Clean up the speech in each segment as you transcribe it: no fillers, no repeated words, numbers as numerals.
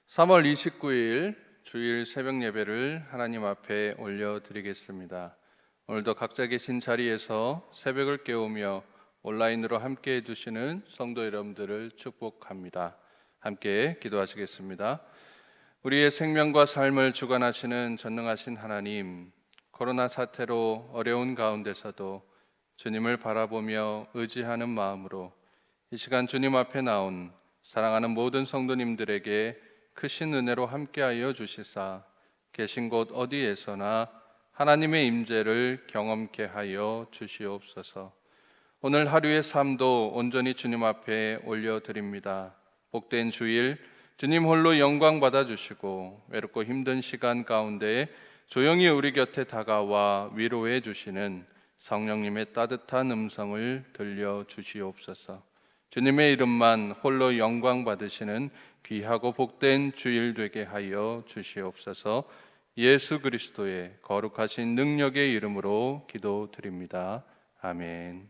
3월 29일 주일 새벽 예배를 하나님 앞에 올려드리겠습니다. 오늘도 각자 계신 자리에서 새벽을 깨우며 온라인으로 함께 해주시는 성도 여러분들을 축복합니다. 함께 기도하시겠습니다. 우리의 생명과 삶을 주관하시는 전능하신 하나님, 코로나 사태로 어려운 가운데서도 주님을 바라보며 의지하는 마음으로 이 시간 주님 앞에 나온 사랑하는 모든 성도님들에게 크신 은혜로 함께하여 주시사 계신 곳 어디에서나 하나님의 임재를 경험케 하여 주시옵소서. 오늘 하루의 삶도 온전히 주님 앞에 올려드립니다. 복된 주일 주님 홀로 영광 받아주시고 외롭고 힘든 시간 가운데 조용히 우리 곁에 다가와 위로해 주시는 성령님의 따뜻한 음성을 들려주시옵소서. 주님의 이름만 홀로 영광 받으시는 귀하고 복된 주일 되게 하여 주시옵소서. 예수 그리스도의 거룩하신 능력의 이름으로 기도드립니다. 아멘.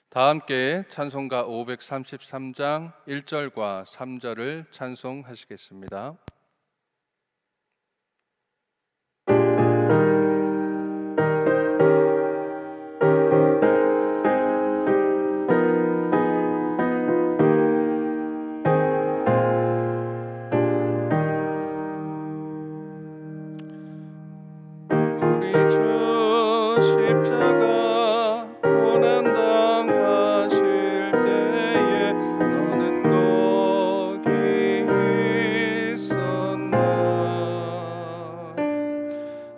다 함께 찬송가 533장 1절과 3절을 찬송하시겠습니다. 우리 주 십자가 고난 당하실 때에 너는 거기 있었나.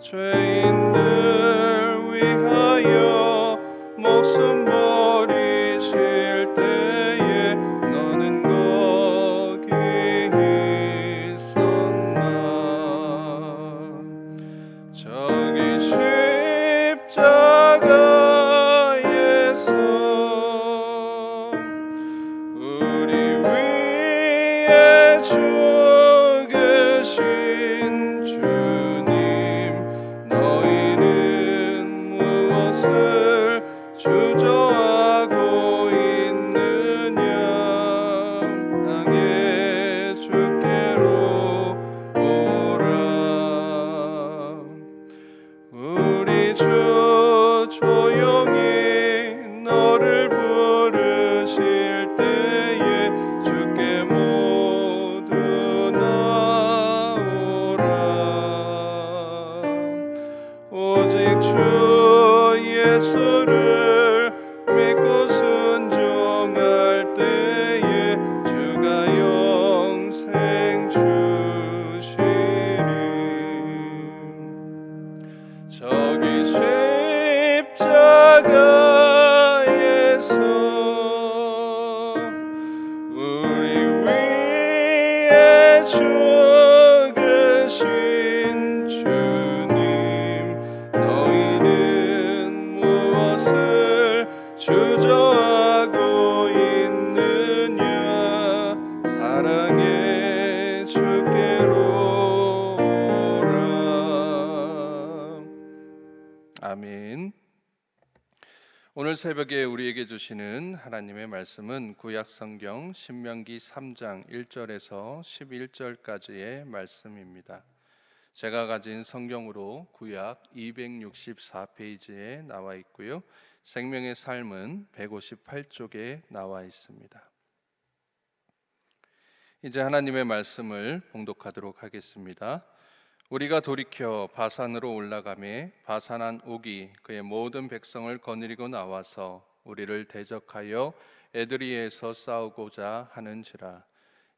죄인들 위하여 목숨 버리실 때에 너는 거기 있었나. 저기 십자가에서 우리 위에 죽으신 주님, 너희는 무엇을 주저하고 있느냐. 땅에 주께로 오라. 우리 주 조용히 너를 부르실 때에 주께 모두 나오라. 오직 주 예수를 믿고 순종할 때에 주가 영생 주시리. 저기 십자가에서 우리 위에 죽으신 주님, 너희는 무엇을 주저하고 있느냐. 사랑의 주께로 오라. 아멘. 오늘 새벽에 우리에게 주시는 하나님의 말씀은 구약 성경 신명기 3장 1절에서 11절까지의 말씀입니다. 제가 가진 성경으로 구약 264페이지에 나와 있고요. 생명의 삶은 158쪽에 나와 있습니다. 이제 하나님의 말씀을 봉독하도록 하겠습니다. 우리가 돌이켜 바산으로 올라가매 바산한 옥이 그의 모든 백성을 거느리고 나와서 우리를 대적하여 에드리에서 싸우고자 하는지라.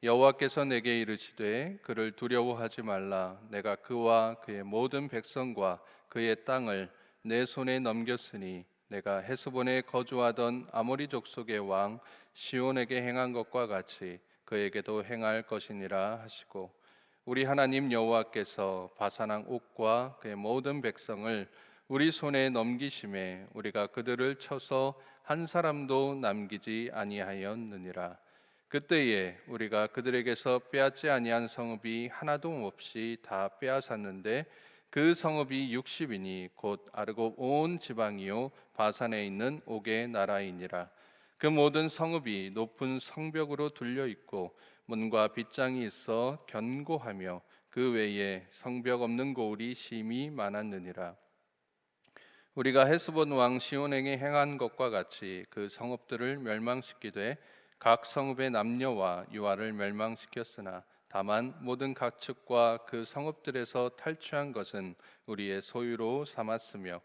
여호와께서 내게 이르시되 그를 두려워하지 말라. 내가 그와 그의 모든 백성과 그의 땅을 내 손에 넘겼으니 내가 헤스본에 거주하던 아모리 족속의 왕 시온에게 행한 것과 같이 그에게도 행할 것이니라 하시고, 우리 하나님 여호와께서 바산왕 옥과 그의 모든 백성을 우리 손에 넘기심에 우리가 그들을 쳐서 한 사람도 남기지 아니하였느니라. 그때에 우리가 그들에게서 빼앗지 아니한 성읍이 하나도 없이 다 빼앗았는데 그 성읍이 60이니 곧 아르곱 온 지방이요 바산에 있는 옥의 나라이니라. 그 모든 성읍이 높은 성벽으로 둘려 있고 문과 빗장이 있어 견고하며 그 외에 성벽 없는 고을이 심히 많았느니라. 우리가 헤스본 왕 시온에게 행한 것과 같이 그 성읍들을 멸망시키되 각 성읍의 남녀와 유아를 멸망시켰으나 다만 모든 가축과 그 성읍들에서 탈취한 것은 우리의 소유로 삼았으며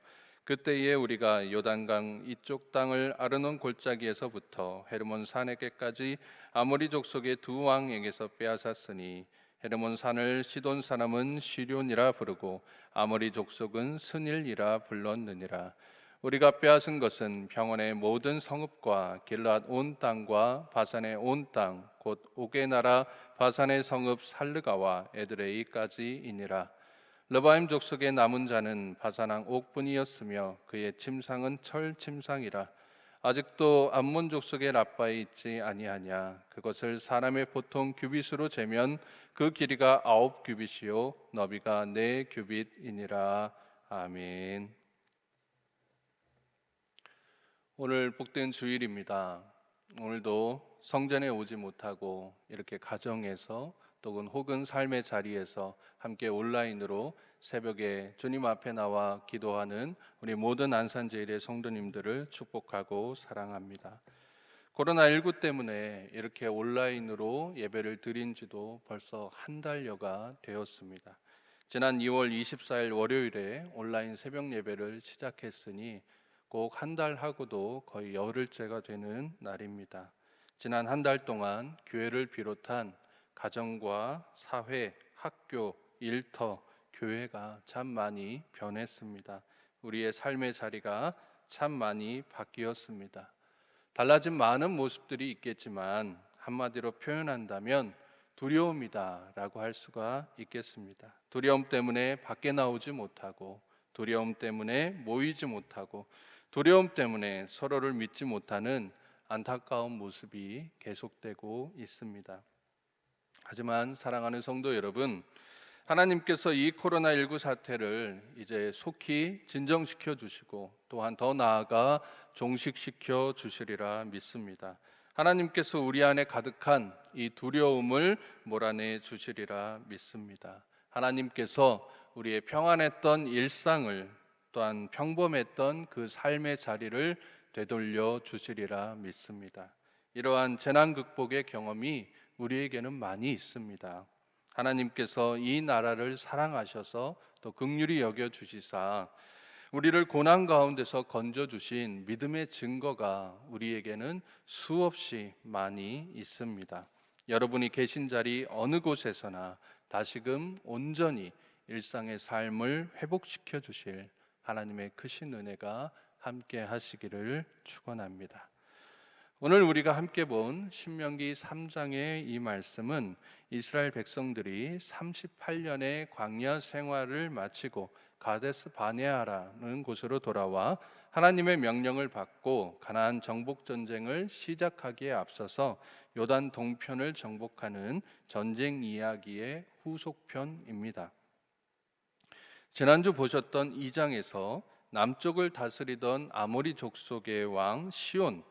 그때에 우리가 요단강 이쪽 땅을 아르논 골짜기에서부터 헤르몬 산에게까지 아모리 족속의 두 왕에게서 빼앗았으니 헤르몬 산을 시돈 사람은 시륜이라 부르고 아모리 족속은 스닐이라 불렀느니라. 우리가 빼앗은 것은 평원의 모든 성읍과 길앗 온 땅과 바산의 온 땅 곧 옥의 나라 바산의 성읍 살르가와 에드레이까지이니라. 르바임 족속의 남은 자는 바산왕 옥뿐이었으며 그의 침상은 철 침상이라. 아직도 암몬 족속의 라빠에 있지 아니하냐. 그것을 사람의 보통 규빗으로 재면 그 길이가 9규빗이요 너비가 4규빗이니라. 아멘. 오늘 복된 주일입니다. 오늘도 성전에 오지 못하고 이렇게 가정에서 혹은 삶의 자리에서 함께 온라인으로 새벽에 주님 앞에 나와 기도하는 우리 모든 안산제일의 성도님들을 축복하고 사랑합니다. 코로나19 때문에 이렇게 온라인으로 예배를 드린 지도 벌써 한 달여가 되었습니다. 지난 2월 24일 월요일에 온라인 새벽 예배를 시작했으니 꼭 한 달 하고도 거의 열흘째가 되는 날입니다. 지난 한 달 동안 교회를 비롯한 가정과 사회, 학교, 일터, 교회가 참 많이 변했습니다. 우리의 삶의 자리가 참 많이 바뀌었습니다. 달라진 많은 모습들이 있겠지만 한마디로 표현한다면 두려움이다라고 할 수가 있겠습니다. 두려움 때문에 밖에 나오지 못하고, 두려움 때문에 모이지 못하고, 두려움 때문에 서로를 믿지 못하는 안타까운 모습이 계속되고 있습니다. 하지만 사랑하는 성도 여러분, 하나님께서 이 코로나19 사태를 이제 속히 진정시켜 주시고 또한 더 나아가 종식시켜 주시리라 믿습니다. 하나님께서 우리 안에 가득한 이 두려움을 몰아내 주시리라 믿습니다. 하나님께서 우리의 평안했던 일상을 또한 평범했던 그 삶의 자리를 되돌려 주시리라 믿습니다. 이러한 재난 극복의 경험이 우리에게는 많이 있습니다. 하나님께서 이 나라를 사랑하셔서 또 긍휼히 여겨 주시사 우리를 고난 가운데서 건져 주신 믿음의 증거가 우리에게는 수없이 많이 있습니다. 여러분이 계신 자리 어느 곳에서나 다시금 온전히 일상의 삶을 회복시켜 주실 하나님의 크신 은혜가 함께 하시기를 축원합니다. 오늘 우리가 함께 본 신명기 3장의 이 말씀은 이스라엘 백성들이 38년의 광야 생활을 마치고 가데스 바네아라는 곳으로 돌아와 하나님의 명령을 받고 가나안 정복 전쟁을 시작하기에 앞서서 요단 동편을 정복하는 전쟁 이야기의 후속편입니다. 지난주 보셨던 2장에서 남쪽을 다스리던 아모리 족속의 왕 시온,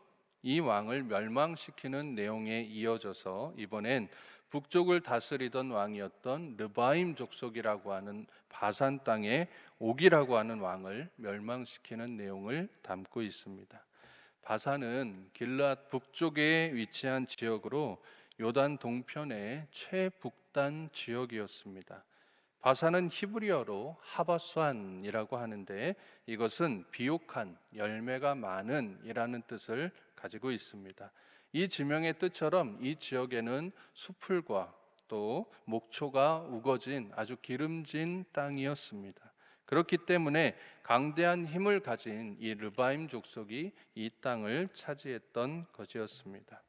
이 왕을 멸망시키는 내용에 이어져서 이번엔 북쪽을 다스리던 왕이었던 르바임 족속이라고 하는 바산 땅의 옥이라고 하는 왕을 멸망시키는 내용을 담고 있습니다. 바산은 길앗 북쪽에 위치한 지역으로 요단 동편의 최북단 지역이었습니다. 바산은 히브리어로 하바수안이라고 하는데 이것은 비옥한, 열매가 많은 이라는 뜻을 가지고 있습니다. 이 지명의 뜻처럼 이 지역에는 수풀과 또 목초가 우거진 아주 기름진 땅이었습니다. 그렇기 때문에 강대한 힘을 가진 이 르바임 족속이 이 땅을 차지했던 것이었습니다.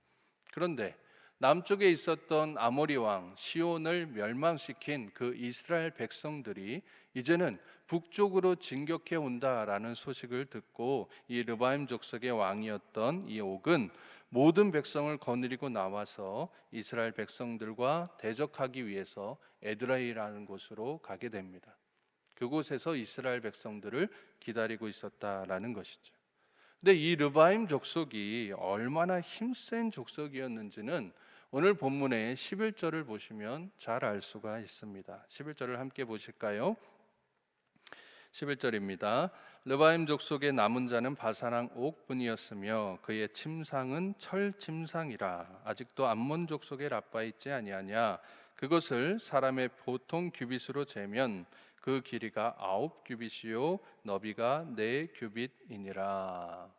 그런데 남쪽에 있었던 아모리 왕 시온을 멸망시킨 그 이스라엘 백성들이 이제는 북쪽으로 진격해 온다라는 소식을 듣고 이 르바임 족속의 왕이었던 이 옥은 모든 백성을 거느리고 나와서 이스라엘 백성들과 대적하기 위해서 에드라이라는 곳으로 가게 됩니다. 그곳에서 이스라엘 백성들을 기다리고 있었다라는 것이죠. 근데 이 르바임 족속이 얼마나 힘센 족속이었는지는 오늘 본문의 11절을 보시면 잘 알 수가 있습니다. 11절을 함께 보실까요? 11절입니다. 르바임 족속의 남은 자는 바산왕 옥뿐이었으며 그의 침상은 철 침상이라. 아직도 암몬 족속의 라빠에 있지 아니하냐. 그것을 사람의 보통 규빗으로 재면 그 길이가 9규빗이요 너비가 4규빗이니라.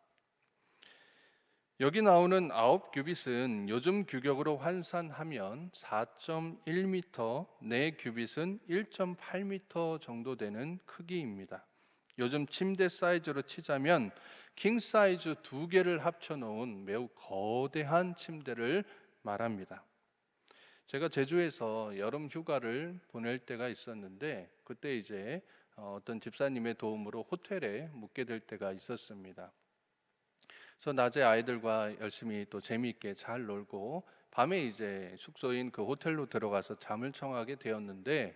여기 나오는 9규빗은 요즘 규격으로 환산하면 4.1m, 4규빗은 1.8m 정도 되는 크기입니다. 요즘 침대 사이즈로 치자면 킹 사이즈 2개를 합쳐놓은 매우 거대한 침대를 말합니다. 제가 제주에서 여름 휴가를 보낼 때가 있었는데 그때 이제 어떤 집사님의 도움으로 호텔에 묵게 될 때가 있었습니다. 그래서 낮에 아이들과 열심히 또 재미있게 잘 놀고 밤에 이제 숙소인 그 호텔로 들어가서 잠을 청하게 되었는데,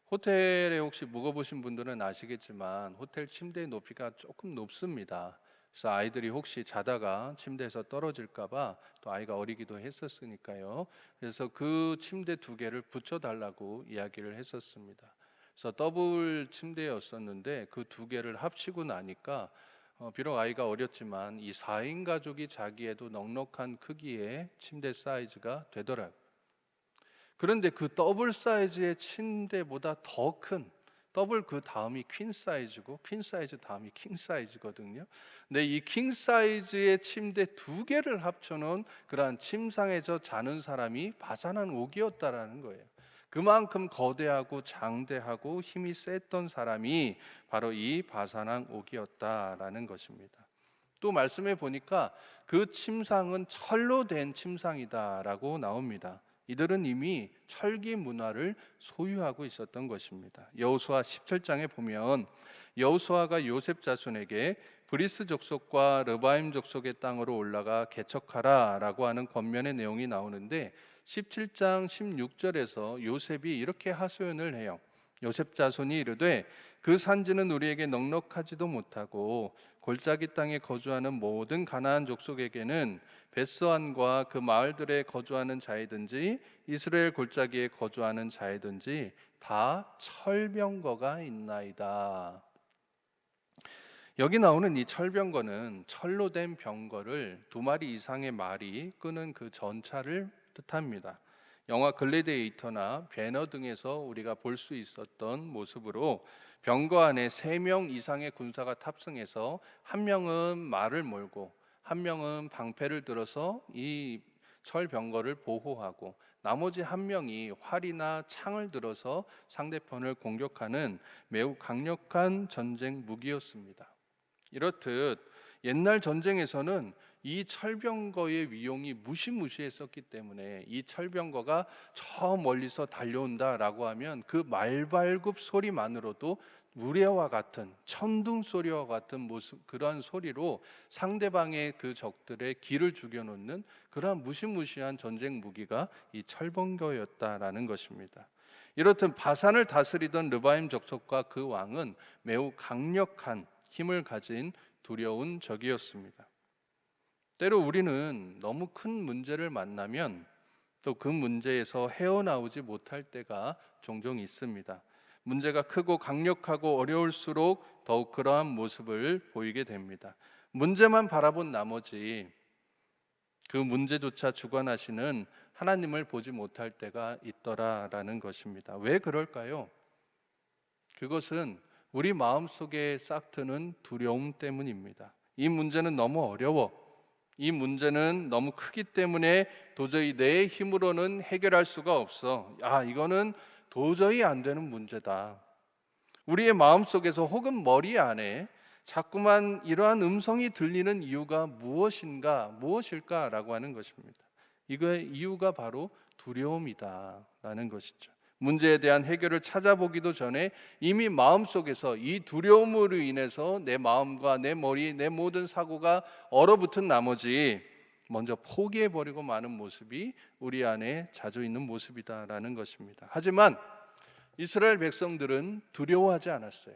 호텔에 혹시 묵어보신 분들은 아시겠지만 호텔 침대의 높이가 조금 높습니다. 그래서 아이들이 혹시 자다가 침대에서 떨어질까봐, 또 아이가 어리기도 했었으니까요. 그래서 그 침대 2개를 붙여달라고 이야기를 했었습니다. 그래서 더블 침대였었는데 그 2개를 합치고 나니까 비록 아이가 어렸지만 이 4인 가족이 자기에도 넉넉한 크기의 침대 사이즈가 되더라고요. 그런데 그 더블 사이즈의 침대보다 더 큰, 더블 그 다음이 퀸 사이즈고 퀸 사이즈 다음이 킹 사이즈거든요. 근데 이 킹 사이즈의 침대 2개를 합쳐놓은 그러한 침상에서 자는 사람이 바산한 옥이었다라는 거예요. 그만큼 거대하고 장대하고 힘이 셌던 사람이 바로 이 바산왕 옥이었다라는 것입니다. 또 말씀해 보니까 그 침상은 철로 된 침상이다라고 나옵니다. 이들은 이미 철기 문화를 소유하고 있었던 것입니다. 여호수아 17장에 보면 여호수아가 요셉 자손에게 브리스 족속과 르바임 족속의 땅으로 올라가 개척하라라고 하는 권면의 내용이 나오는데, 17장 16절에서 요셉이 이렇게 하소연을 해요. 요셉 자손이 이르되 그 산지는 우리에게 넉넉하지도 못하고 골짜기 땅에 거주하는 모든 가나안 족속에게는 벳스안과 그 마을들에 거주하는 자이든지 이스라엘 골짜기에 거주하는 자이든지 다 철병거가 있나이다. 여기 나오는 이 철병거는 철로 된 병거를 2마리 이상의 말이 끄는 그 전차를 뜻합니다. 영화 글래디에이터나 배너 등에서 우리가 볼 수 있었던 모습으로 병거 안에 3명 이상의 군사가 탑승해서 한 명은 말을 몰고 한 명은 방패를 들어서 이 철병거를 보호하고 나머지 한 명이 활이나 창을 들어서 상대편을 공격하는 매우 강력한 전쟁 무기였습니다. 이렇듯 옛날 전쟁에서는 이 철병거의 위용이 무시무시했었기 때문에 이 철병거가 저 멀리서 달려온다라고 하면 그 말발굽 소리만으로도 우레와 같은 천둥 소리와 같은 모습, 그러한 소리로 상대방의 그 적들의 기를 죽여놓는 그러한 무시무시한 전쟁 무기가 이 철병거였다라는 것입니다. 이렇듯 바산을 다스리던 르바임 족속과 그 왕은 매우 강력한 힘을 가진 두려운 적이었습니다. 때로 우리는 너무 큰 문제를 만나면 또 그 문제에서 헤어나오지 못할 때가 종종 있습니다. 문제가 크고 강력하고 어려울수록 더욱 그러한 모습을 보이게 됩니다. 문제만 바라본 나머지 그 문제조차 주관하시는 하나님을 보지 못할 때가 있더라라는 것입니다. 왜 그럴까요? 그것은 우리 마음속에 싹트는 두려움 때문입니다. 이 문제는 너무 어려워. 이 문제는 너무 크기 때문에 도저히 내 힘으로는 해결할 수가 없어. 이거는 도저히 안 되는 문제다. 우리의 마음속에서 혹은 머리 안에 자꾸만 이러한 음성이 들리는 이유가 무엇일까라고 하는 것입니다. 이거의 이유가 바로 두려움이다라는 것이죠. 문제에 대한 해결을 찾아보기도 전에 이미 마음속에서 이 두려움으로 인해서 내 마음과 내 머리, 내 모든 사고가 얼어붙은 나머지 먼저 포기해버리고 마는 모습이 우리 안에 자주 있는 모습이다라는 것입니다. 하지만 이스라엘 백성들은 두려워하지 않았어요.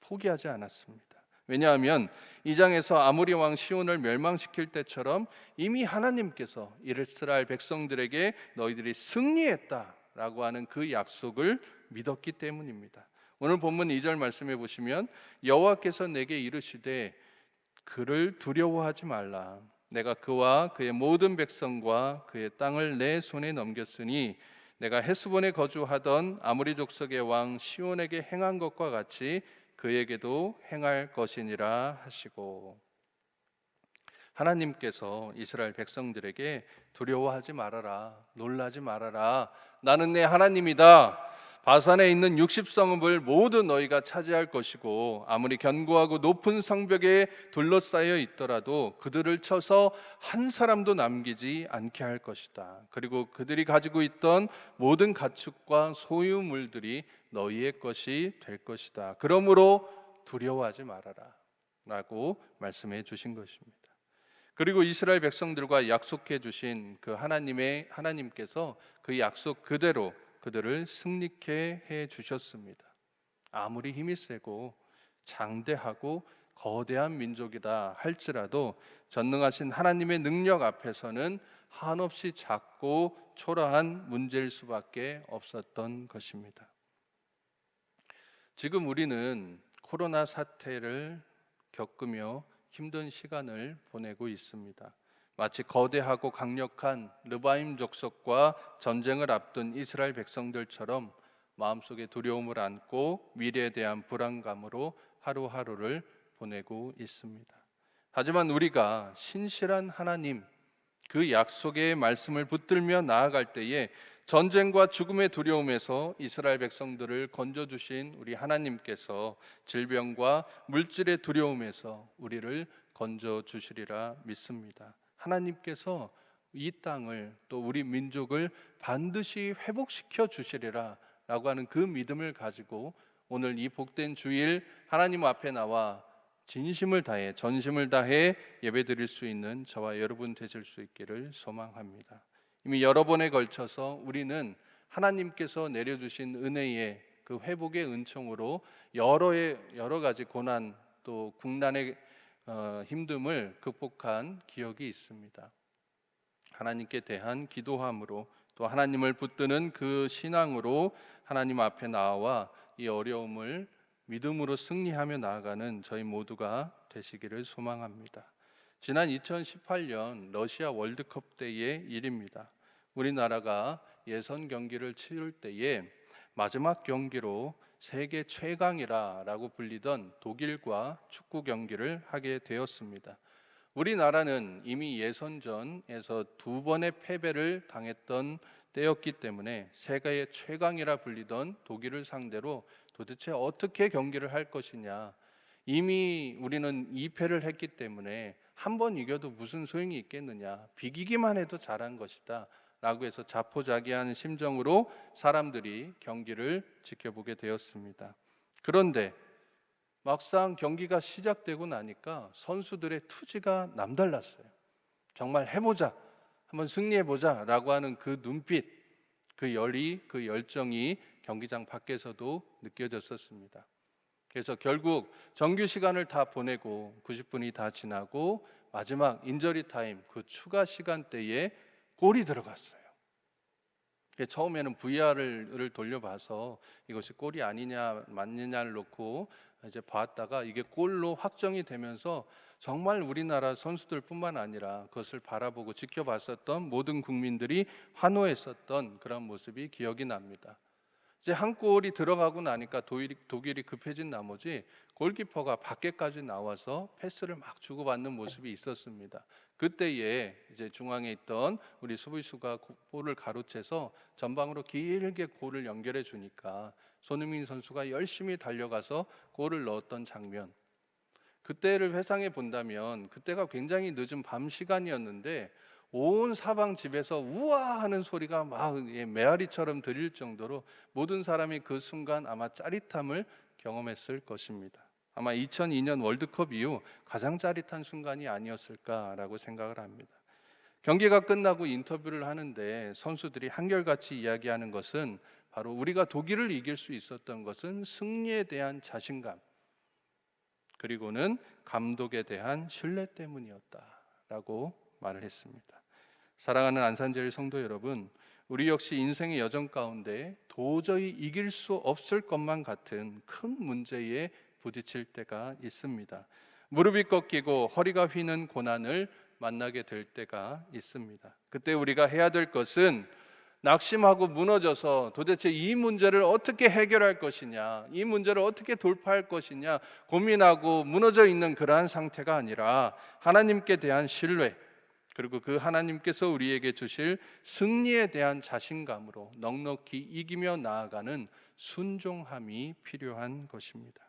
포기하지 않았습니다. 왜냐하면 이 장에서 아모리 왕 시온을 멸망시킬 때처럼 이미 하나님께서 이스라엘 백성들에게 너희들이 승리했다라고 하는 그 약속을 믿었기 때문입니다. 오늘 본문 2절 말씀해 보시면 여호와께서 내게 이르시되 그를 두려워하지 말라. 내가 그와 그의 모든 백성과 그의 땅을 내 손에 넘겼으니 내가 헤스본에 거주하던 아모리 족속의 왕 시온에게 행한 것과 같이 그에게도 행할 것이니라 하시고, 하나님께서 이스라엘 백성들에게 두려워하지 말아라, 놀라지 말아라, 나는 내 하나님이다. 바산에 있는 60성읍을 모두 너희가 차지할 것이고 아무리 견고하고 높은 성벽에 둘러싸여 있더라도 그들을 쳐서 한 사람도 남기지 않게 할 것이다. 그리고 그들이 가지고 있던 모든 가축과 소유물들이 너희의 것이 될 것이다. 그러므로 두려워하지 말아라 라고 말씀해 주신 것입니다. 그리고 이스라엘 백성들과 약속해 주신 그 하나님께서 그 약속 그대로 그들을 승리케 해 주셨습니다. 아무리 힘이 세고 장대하고 거대한 민족이다 할지라도 전능하신 하나님의 능력 앞에서는 한없이 작고 초라한 문제일 수밖에 없었던 것입니다. 지금 우리는 코로나 사태를 겪으며 힘든 시간을 보내고 있습니다. 마치 거대하고 강력한 르바임 족속과 전쟁을 앞둔 이스라엘 백성들처럼 마음속에 두려움을 안고 미래에 대한 불안감으로 하루하루를 보내고 있습니다. 하지만 우리가 신실한 하나님 그 약속의 말씀을 붙들며 나아갈 때에 전쟁과 죽음의 두려움에서 이스라엘 백성들을 건져주신 우리 하나님께서 질병과 물질의 두려움에서 우리를 건져주시리라 믿습니다. 하나님께서 이 땅을 또 우리 민족을 반드시 회복시켜 주시리라 라고 하는 그 믿음을 가지고 오늘 이 복된 주일 하나님 앞에 나와 진심을 다해 전심을 다해 예배드릴 수 있는 저와 여러분 되실 수 있기를 소망합니다. 이미 여러 번에 걸쳐서 우리는 하나님께서 내려주신 은혜의 그 회복의 은총으로 여러 가지 고난 또 국난의 힘듦을 극복한 기억이 있습니다. 하나님께 대한 기도함으로 또 하나님을 붙드는 그 신앙으로 하나님 앞에 나와 이 어려움을 믿음으로 승리하며 나아가는 저희 모두가 되시기를 소망합니다. 지난 2018년 러시아 월드컵 때의 일입니다. 우리나라가 예선 경기를 치를 때에 마지막 경기로 세계 최강이라고 불리던 독일과 축구 경기를 하게 되었습니다. 우리나라는 이미 예선전에서 2번의 패배를 당했던 때였기 때문에 세계의 최강이라 불리던 독일을 상대로 도대체 어떻게 경기를 할 것이냐, 이미 우리는 2패를 했기 때문에 한 번 이겨도 무슨 소용이 있겠느냐, 비기기만 해도 잘한 것이다 라고 해서 자포자기한 심정으로 사람들이 경기를 지켜보게 되었습니다. 그런데 막상 경기가 시작되고 나니까 선수들의 투지가 남달랐어요. 정말 해보자, 한번 승리해보자 라고 하는 그 눈빛, 그 열의, 그 열정이 경기장 밖에서도 느껴졌었습니다. 그래서 결국 정규 시간을 다 보내고 90분이 다 지나고 마지막 인저리 타임 그 추가 시간대에 골이 들어갔어요. 처음에는 VR을 돌려봐서 이것이 골이 아니냐 맞느냐를 놓고 이제 봤다가 이게 골로 확정이 되면서 정말 우리나라 선수들뿐만 아니라 그것을 바라보고 지켜봤었던 모든 국민들이 환호했었던 그런 모습이 기억이 납니다. 이제 한 골이 들어가고 나니까 독일이 급해진 나머지 골키퍼가 밖에까지 나와서 패스를 막 주고받는 모습이 있었습니다. 그때에 이제 중앙에 있던 우리 수비수가 볼을 가로채서 전방으로 길게 골을 연결해 주니까 손흥민 선수가 열심히 달려가서 골을 넣었던 장면. 그때를 회상해 본다면 그때가 굉장히 늦은 밤 시간이었는데 온 사방 집에서 우와 하는 소리가 막 메아리처럼 들릴 정도로 모든 사람이 그 순간 아마 짜릿함을 경험했을 것입니다. 아마 2002년 월드컵 이후 가장 짜릿한 순간이 아니었을까라고 생각을 합니다. 경기가 끝나고 인터뷰를 하는데 선수들이 한결같이 이야기하는 것은 바로 우리가 독일을 이길 수 있었던 것은 승리에 대한 자신감, 그리고는 감독에 대한 신뢰 때문이었다라고 말을 했습니다. 사랑하는 안산제일 성도 여러분, 우리 역시 인생의 여정 가운데 도저히 이길 수 없을 것만 같은 큰 문제에 부딪힐 때가 있습니다. 무릎이 꺾이고 허리가 휘는 고난을 만나게 될 때가 있습니다. 그때 우리가 해야 될 것은 낙심하고 무너져서 도대체 이 문제를 어떻게 해결할 것이냐, 이 문제를 어떻게 돌파할 것이냐 고민하고 무너져 있는 그러한 상태가 아니라 하나님께 대한 신뢰, 그리고 그 하나님께서 우리에게 주실 승리에 대한 자신감으로 넉넉히 이기며 나아가는 순종함이 필요한 것입니다.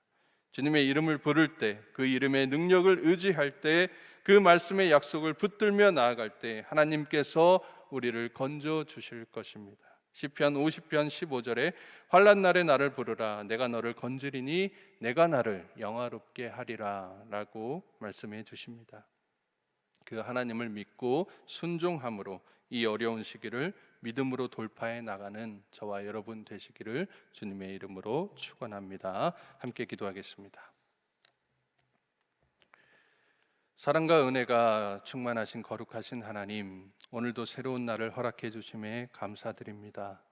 주님의 이름을 부를 때, 그 이름의 능력을 의지할 때, 그 말씀의 약속을 붙들며 나아갈 때 하나님께서 우리를 건져 주실 것입니다. 시편 50편 15절에 환난 날에 나를 부르라, 내가 너를 건지리니 내가 나를 영화롭게 하리라 라고 말씀해 주십니다. 그 하나님을 믿고 순종함으로 이 어려운 시기를 믿음으로 돌파해 나가는 저와 여러분 되시기를 주님의 이름으로 축원합니다. 함께 기도하겠습니다. 사랑과 은혜가 충만하신 거룩하신 하나님, 오늘도 새로운 날을 허락해 주심에 감사드립니다.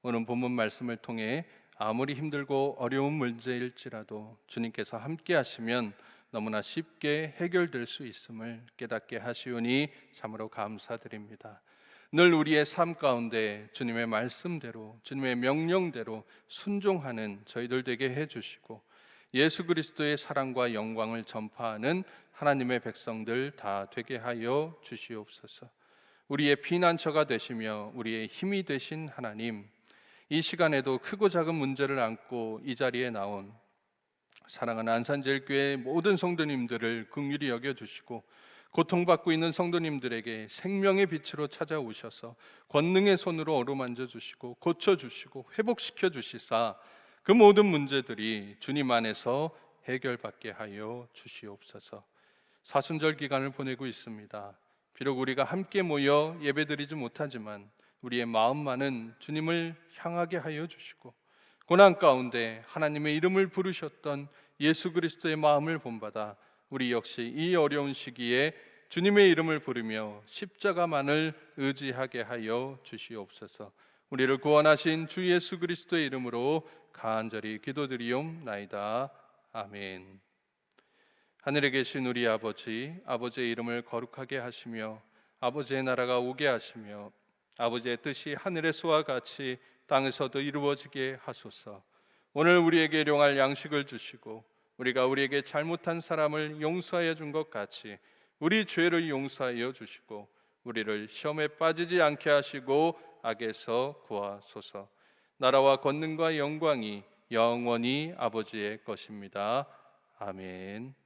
오늘 본문 말씀을 통해 아무리 힘들고 어려운 문제일지라도 주님께서 함께 하시면 너무나 쉽게 해결될 수 있음을 깨닫게 하시오니 참으로 감사드립니다. 늘 우리의 삶 가운데 주님의 말씀대로, 주님의 명령대로 순종하는 저희들 되게 해주시고 예수 그리스도의 사랑과 영광을 전파하는 하나님의 백성들 다 되게 하여 주시옵소서. 우리의 피난처가 되시며 우리의 힘이 되신 하나님, 이 시간에도 크고 작은 문제를 안고 이 자리에 나온 사랑하는 안산제일교회 모든 성도님들을 긍휼히 여겨주시고 고통받고 있는 성도님들에게 생명의 빛으로 찾아오셔서 권능의 손으로 어루만져 주시고 고쳐주시고 회복시켜 주시사 그 모든 문제들이 주님 안에서 해결받게 하여 주시옵소서. 사순절 기간을 보내고 있습니다. 비록 우리가 함께 모여 예배드리지 못하지만 우리의 마음만은 주님을 향하게 하여 주시고 고난 가운데 하나님의 이름을 부르셨던 예수 그리스도의 마음을 본받아 우리 역시 이 어려운 시기에 주님의 이름을 부르며 십자가만을 의지하게 하여 주시옵소서. 우리를 구원하신 주 예수 그리스도의 이름으로 간절히 기도드리옵나이다. 아멘. 하늘에 계신 우리 아버지, 아버지의 이름을 거룩하게 하시며 아버지의 나라가 오게 하시며 아버지의 뜻이 하늘에서와 같이 땅에서도 이루어지게 하소서. 오늘 우리에게 일용할 양식을 주시고 우리가 우리에게 잘못한 사람을 용서하여 준 것 같이 우리 죄를 용서하여 주시고 우리를 시험에 빠지지 않게 하시고 악에서 구하소서. 나라와 권능과 영광이 영원히 아버지의 것입니다. 아멘.